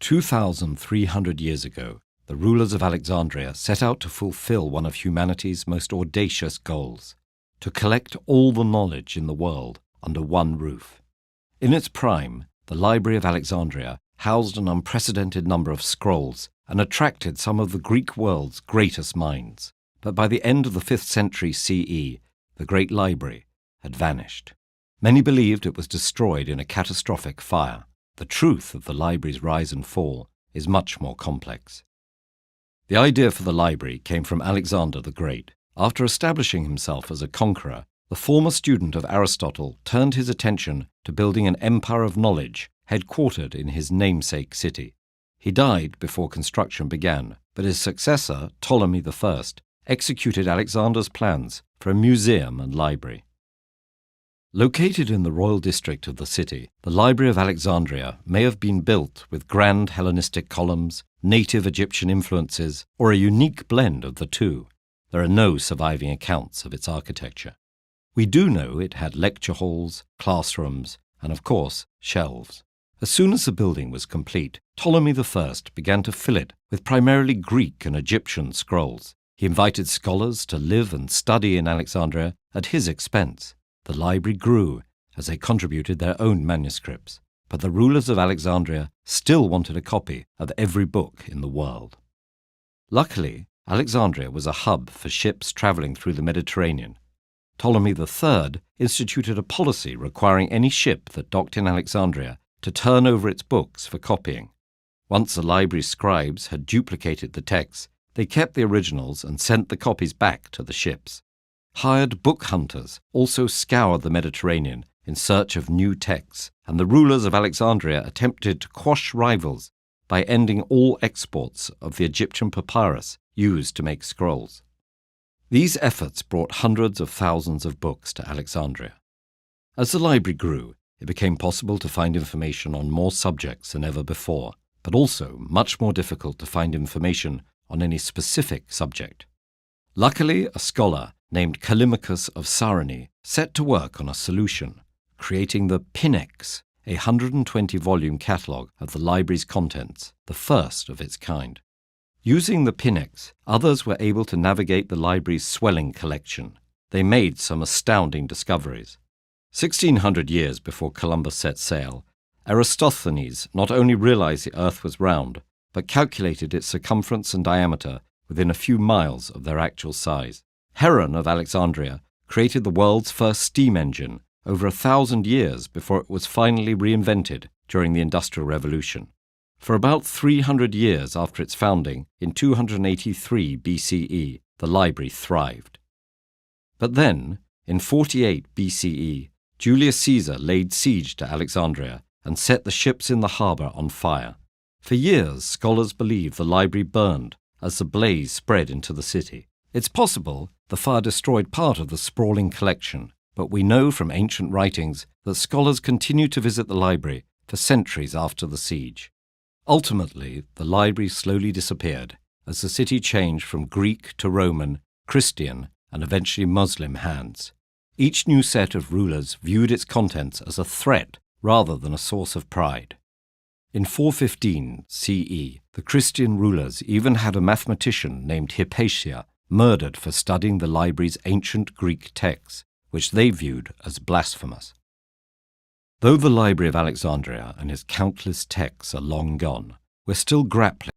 2,300 years ago, the rulers of Alexandria set out to fulfill one of humanity's most audacious goals: to collect all the knowledge in the world under one roof. In its prime, the Library of Alexandria housed an unprecedented number of scrolls and attracted some of the Greek world's greatest minds. But by the end of the 5th century CE, the great library had vanished. Many believed it was destroyed in a catastrophic fire. The truth of the library's rise and fall is much more complex. The idea for the library came from Alexander the Great. After establishing himself as a conqueror, the former student of Aristotle turned his attention to building an empire of knowledge headquartered in his namesake city. He died before construction began, but his successor, Ptolemy I, executed Alexander's plans for a museum and library. Located in the royal district of the city, the Library of Alexandria may have been built with grand Hellenistic columns, native Egyptian influences, or a unique blend of the two. There are no surviving accounts of its architecture. We do know it had lecture halls, classrooms, and of course, shelves. As soon as the building was complete, Ptolemy I began to fill it with primarily Greek and Egyptian scrolls. He invited scholars to live and study in Alexandria at his expense. The library grew as they contributed their own manuscripts, but the rulers of Alexandria still wanted a copy of every book in the world. Luckily, Alexandria was a hub for ships traveling through the Mediterranean. Ptolemy III instituted a policy requiring any ship that docked in Alexandria to turn over its books for copying. Once the library scribes had duplicated the texts, they kept the originals and sent the copies back to the ships. Hired book hunters also scoured the Mediterranean in search of new texts, and the rulers of Alexandria attempted to quash rivals by ending all exports of the Egyptian papyrus used to make scrolls. These efforts brought hundreds of thousands of books to Alexandria. As the library grew, it became possible to find information on more subjects than ever before, but also much more difficult to find information on any specific subject. Luckily, a scholar named Callimachus of Cyrene set to work on a solution, creating the Pinex, a 120-volume catalogue of the library's contents, the first of its kind. Using the Pinex, others were able to navigate the library's swelling collection. They made some astounding discoveries. 1,600 years before Columbus set sail, Eratosthenes not only realized the Earth was round, but calculated its circumference and diameter within a few miles of their actual size. Heron of Alexandria created the world's first steam engine over 1,000 years before it was finally reinvented during the Industrial Revolution. For about 300 years after its founding, in 283 BCE, the library thrived. But then, in 48 BCE, Julius Caesar laid siege to Alexandria and set the ships in the harbour on fire. For years, scholars believed the library burned as the blaze spread into the city. It's possible the fire destroyed part of the sprawling collection, but we know from ancient writings that scholars continued to visit the library for centuries after the siege. Ultimately, the library slowly disappeared as the city changed from Greek to Roman, Christian, and eventually Muslim hands. Each new set of rulers viewed its contents as a threat rather than a source of pride. In 415 CE, the Christian rulers even had a mathematician named Hypatia murdered for studying the library's ancient Greek texts, which they viewed as blasphemous. Though the Library of Alexandria and its countless texts are long gone, we're still grappling